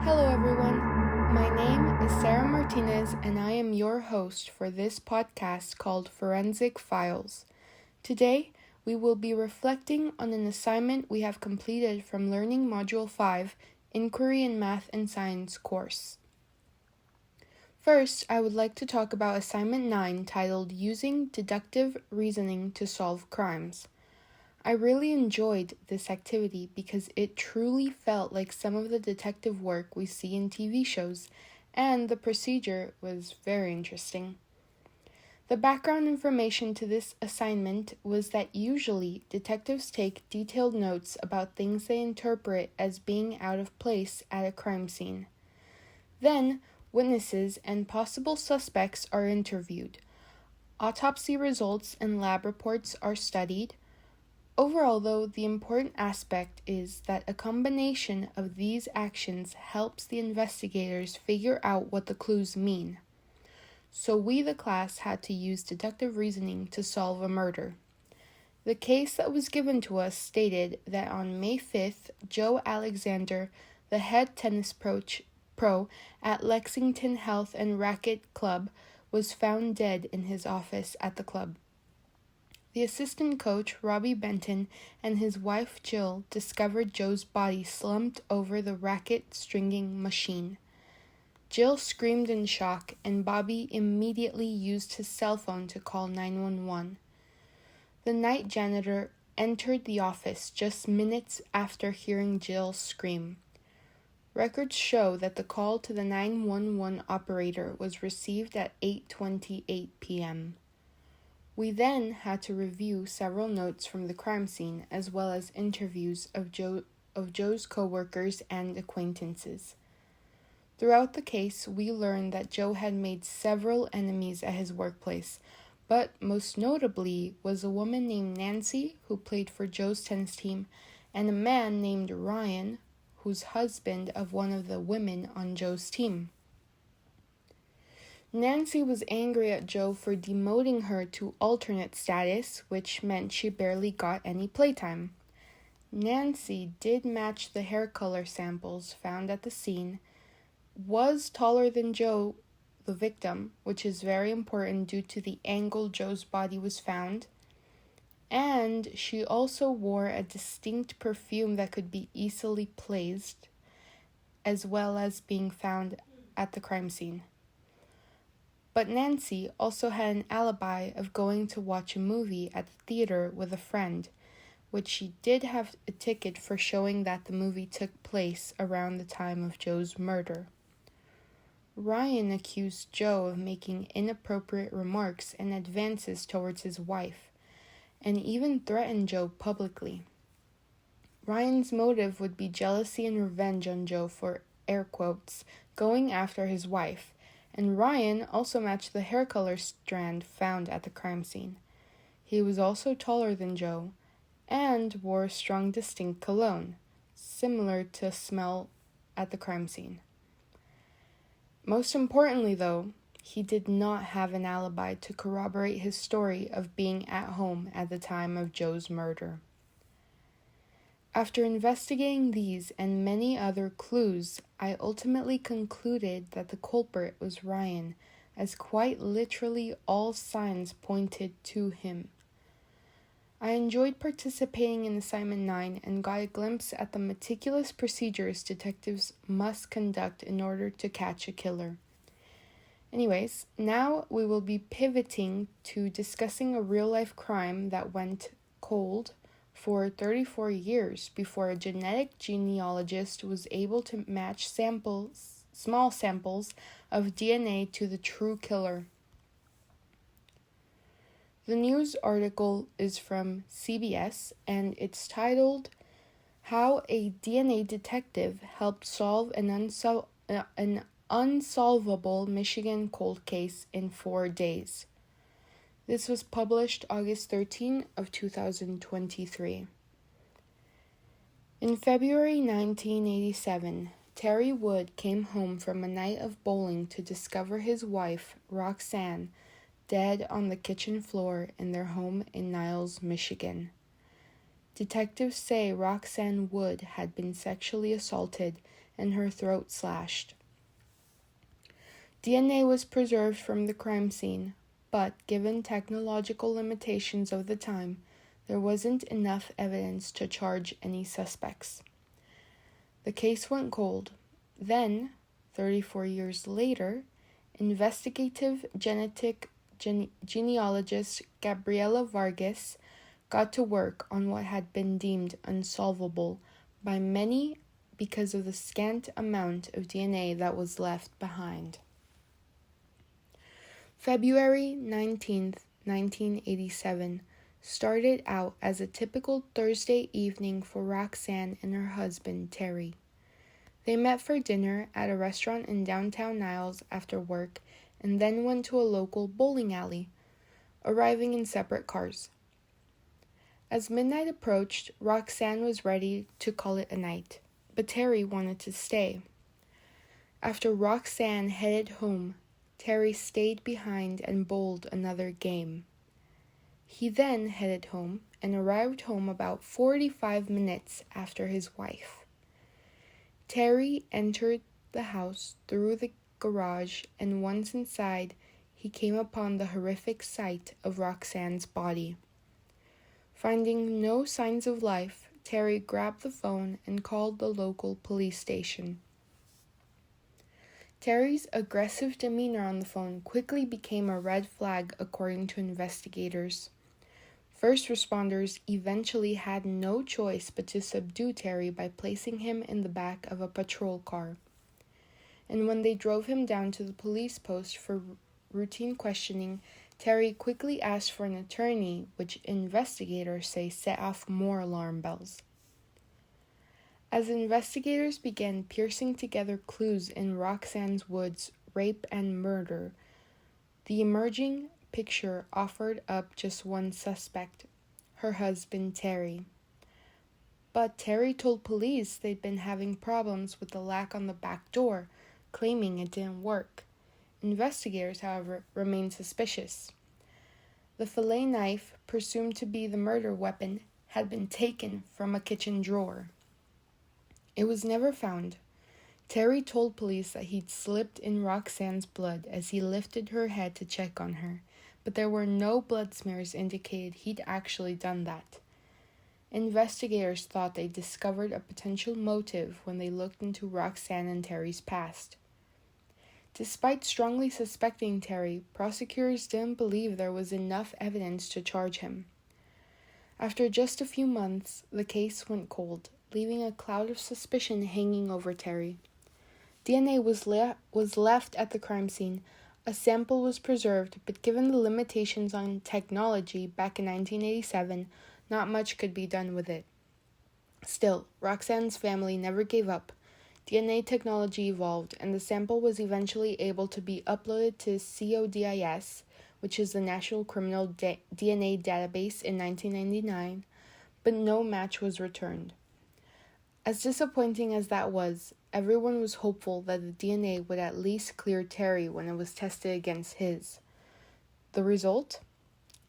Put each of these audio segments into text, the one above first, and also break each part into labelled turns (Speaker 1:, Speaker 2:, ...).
Speaker 1: Hello, everyone. My name is Sarah Martinez, and I am your host for this podcast called Forensic Files. Today, we will be reflecting on an assignment we have completed from Learning Module 5, Inquiry in Math and Science course. First, I would like to talk about Assignment 9 titled Using Deductive Reasoning to Solve Crimes. I really enjoyed this activity because it truly felt like some of the detective work we see in TV shows, and the procedure was very interesting. The background information to this assignment was that usually detectives take detailed notes about things they interpret as being out of place at a crime scene. Then, witnesses and possible suspects are interviewed. Autopsy results and lab reports are studied. Overall, though, the important aspect is that a combination of these actions helps the investigators figure out what the clues mean. So we, the class, had to use deductive reasoning to solve a murder. The case that was given to us stated that on May 5th, Joe Alexander, the head tennis pro at Lexington Health and Racquet Club, was found dead in his office at the club. The assistant coach, Robbie Benton, and his wife, Jill, discovered Joe's body slumped over the racket stringing machine. Jill screamed in shock, and Bobby immediately used his cell phone to call 911. The night janitor entered the office just minutes after hearing Jill scream. Records show that the call to the 911 operator was received at 8:28 p.m. We then had to review several notes from the crime scene as well as interviews of Joe's co-workers and acquaintances. Throughout the case, we learned that Joe had made several enemies at his workplace, but most notably was a woman named Nancy, who played for Joe's tennis team, and a man named Ryan, who's husband of one of the women on Joe's team. Nancy was angry at Joe for demoting her to alternate status, which meant she barely got any playtime. Nancy did match the hair color samples found at the scene, was taller than Joe, the victim, which is very important due to the angle Joe's body was found, and she also wore a distinct perfume that could be easily placed, as well as being found at the crime scene. But Nancy also had an alibi of going to watch a movie at the theater with a friend, which she did have a ticket for showing that the movie took place around the time of Joe's murder. Ryan accused Joe of making inappropriate remarks and advances towards his wife, and even threatened Joe publicly. Ryan's motive would be jealousy and revenge on Joe for, air quotes, going after his wife, and Ryan also matched the hair color strand found at the crime scene. He was also taller than Joe, and wore a strong distinct cologne, similar to a smell at the crime scene. Most importantly, though, he did not have an alibi to corroborate his story of being at home at the time of Joe's murder. After investigating these and many other clues, I ultimately concluded that the culprit was Ryan, as quite literally all signs pointed to him. I enjoyed participating in Assignment 9 and got a glimpse at the meticulous procedures detectives must conduct in order to catch a killer. Anyways, now we will be pivoting to discussing a real-life crime that went cold for 34 years before a genetic genealogist was able to match small samples of DNA to the true killer. The news article is from CBS, and it's titled, How a DNA Detective Helped Solve an Unsolvable Michigan Cold Case in 4 Days. This was published August 13 of 2023. In February 1987, Terry Wood came home from a night of bowling to discover his wife, Roxanne, dead on the kitchen floor in their home in Niles, Michigan. Detectives say Roxanne Wood had been sexually assaulted and her throat slashed. DNA was preserved from the crime scene, but given technological limitations of the time, there wasn't enough evidence to charge any suspects. The case went cold. Then, 34 years later, investigative genealogist Gabriela Vargas got to work on what had been deemed unsolvable by many because of the scant amount of DNA that was left behind. February 19th, 1987 started out as a typical Thursday evening for Roxanne and her husband, Terry. They met for dinner at a restaurant in downtown Niles after work and then went to a local bowling alley, arriving in separate cars. As midnight approached, Roxanne was ready to call it a night, but Terry wanted to stay. After Roxanne headed home, Terry stayed behind and bowled another game. He then headed home and arrived home about 45 minutes after his wife. Terry entered the house through the garage, and once inside, he came upon the horrific sight of Roxanne's body. Finding no signs of life, Terry grabbed the phone and called the local police station. Terry's aggressive demeanor on the phone quickly became a red flag, according to investigators. First responders eventually had no choice but to subdue Terry by placing him in the back of a patrol car. And when they drove him down to the police post for routine questioning, Terry quickly asked for an attorney, which investigators say set off more alarm bells. As investigators began piecing together clues in Roxanne's woods rape and murder, the emerging picture offered up just one suspect, her husband Terry. But Terry told police they'd been having problems with the lock on the back door, claiming it didn't work. Investigators, however, remained suspicious. The fillet knife, presumed to be the murder weapon, had been taken from a kitchen drawer. It was never found. Terry told police that he'd slipped in Roxanne's blood as he lifted her head to check on her, but there were no blood smears indicated he'd actually done that. Investigators thought they discovered a potential motive when they looked into Roxanne and Terry's past. Despite strongly suspecting Terry, prosecutors didn't believe there was enough evidence to charge him. After just a few months, the case went cold, leaving a cloud of suspicion hanging over Terry. DNA was left at the crime scene. A sample was preserved, but given the limitations on technology back in 1987, not much could be done with it. Still, Roxanne's family never gave up. DNA technology evolved, and the sample was eventually able to be uploaded to CODIS, which is the National Criminal DNA Database, in 1999, but no match was returned. As disappointing as that was, everyone was hopeful that the DNA would at least clear Terry when it was tested against his. The result?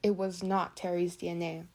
Speaker 1: It was not Terry's DNA.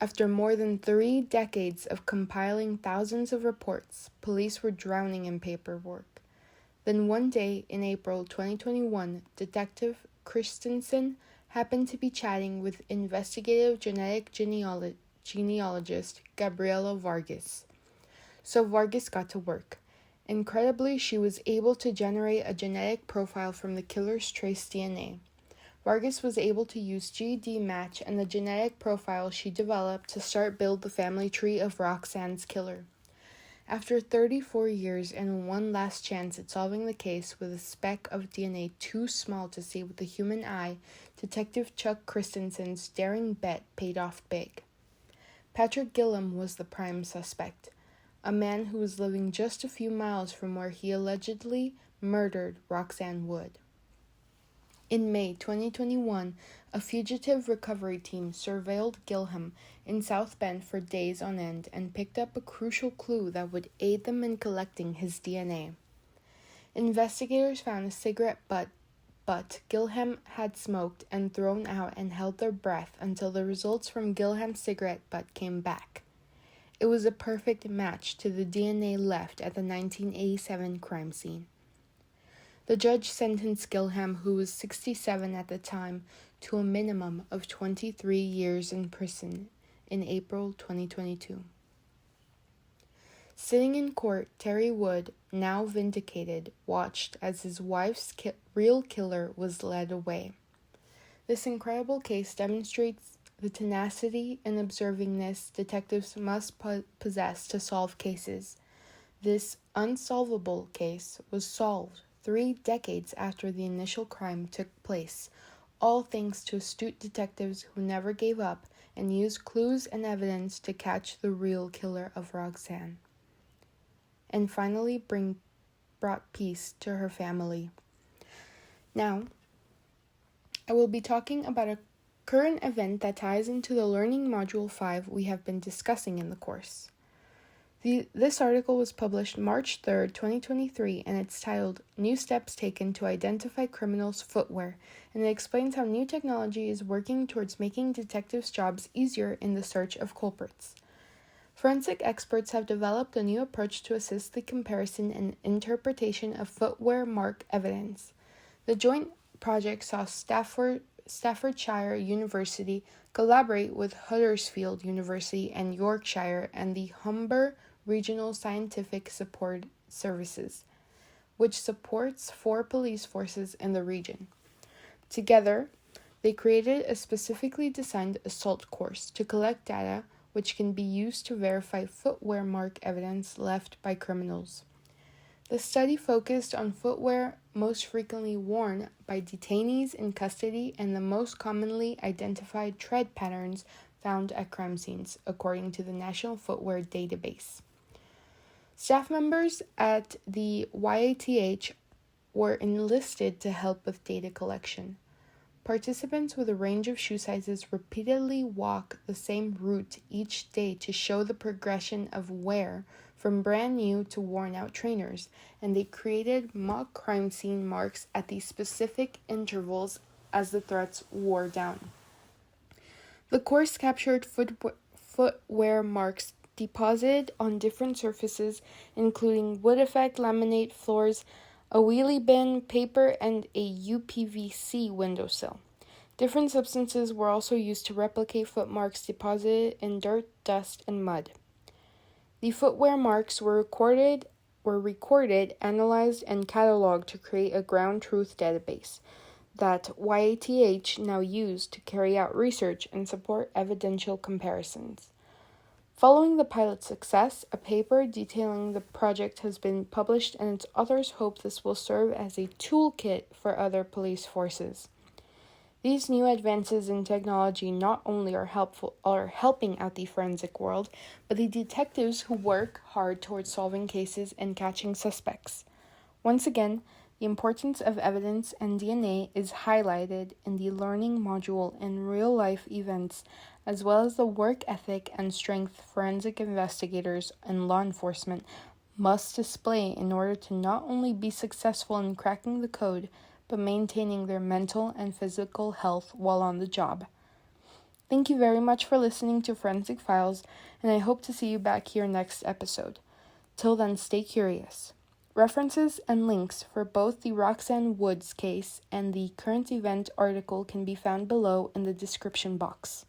Speaker 1: After more than 3 decades of compiling thousands of reports, police were drowning in paperwork. Then one day in April 2021, Detective Christensen happened to be chatting with investigative genetic genealogist Gabriela Vargas. So Vargas got to work. Incredibly, she was able to generate a genetic profile from the killer's trace DNA. Vargas was able to use GD match and the genetic profile she developed to start build the family tree of Roxanne's killer. After 34 years and one last chance at solving the case with a speck of DNA too small to see with the human eye, Detective Chuck Christensen's daring bet paid off big. Patrick Gillum was the prime suspect, a man who was living just a few miles from where he allegedly murdered Roxanne Wood. In May 2021, a fugitive recovery team surveilled Gilham in South Bend for days on end and picked up a crucial clue that would aid them in collecting his DNA. Investigators found a cigarette butt Gilham had smoked and thrown out and held their breath until the results from Gilham's cigarette butt came back. It was a perfect match to the DNA left at the 1987 crime scene. The judge sentenced Gilham, who was 67 at the time, to a minimum of 23 years in prison in April 2022. Sitting in court, Terry Wood, now vindicated, watched as his wife's real killer was led away. This incredible case demonstrates the tenacity and observingness detectives must possess to solve cases. This unsolvable case was solved 3 decades after the initial crime took place, all thanks to astute detectives who never gave up and used clues and evidence to catch the real killer of Roxanne, and finally brought peace to her family. Now, I will be talking about a current event that ties into the Learning Module 5 we have been discussing in the course. This article was published March 3rd, 2023, and it's titled, New Steps Taken to Identify Criminals' Footwear, and it explains how new technology is working towards making detectives' jobs easier in the search of culprits. Forensic experts have developed a new approach to assist the comparison and interpretation of footwear mark evidence. The joint project saw Staffordshire University collaborate with Huddersfield University and Yorkshire and the Humber Regional Scientific Support Services, which supports 4 police forces in the region. Together, they created a specifically designed assault course to collect data which can be used to verify footwear mark evidence left by criminals. The study focused on footwear most frequently worn by detainees in custody and the most commonly identified tread patterns found at crime scenes, according to the National Footwear Database. Staff members at the YATH were enlisted to help with data collection. Participants with a range of shoe sizes repeatedly walk the same route each day to show the progression of wear from brand new to worn-out trainers, and they created mock crime scene marks at these specific intervals as the threats wore down. The course captured footwear marks deposited on different surfaces, including wood effect laminate floors, a wheelie bin, paper, and a UPVC windowsill. Different substances were also used to replicate footmarks deposited in dirt, dust, and mud. The footwear marks were recorded, analyzed, and cataloged to create a ground truth database that YATH now used to carry out research and support evidential comparisons. Following the pilot's success, a paper detailing the project has been published, and its authors hope this will serve as a toolkit for other police forces. These new advances in technology not only are helping out the forensic world, but the detectives who work hard towards solving cases and catching suspects. Once again, the importance of evidence and DNA is highlighted in the learning module in real-life events, as well as the work ethic and strength forensic investigators and law enforcement must display in order to not only be successful in cracking the code, but maintaining their mental and physical health while on the job. Thank you very much for listening to Forensic Files, and I hope to see you back here next episode. Till then, stay curious. References and links for both the Roxanne Woods case and the current event article can be found below in the description box.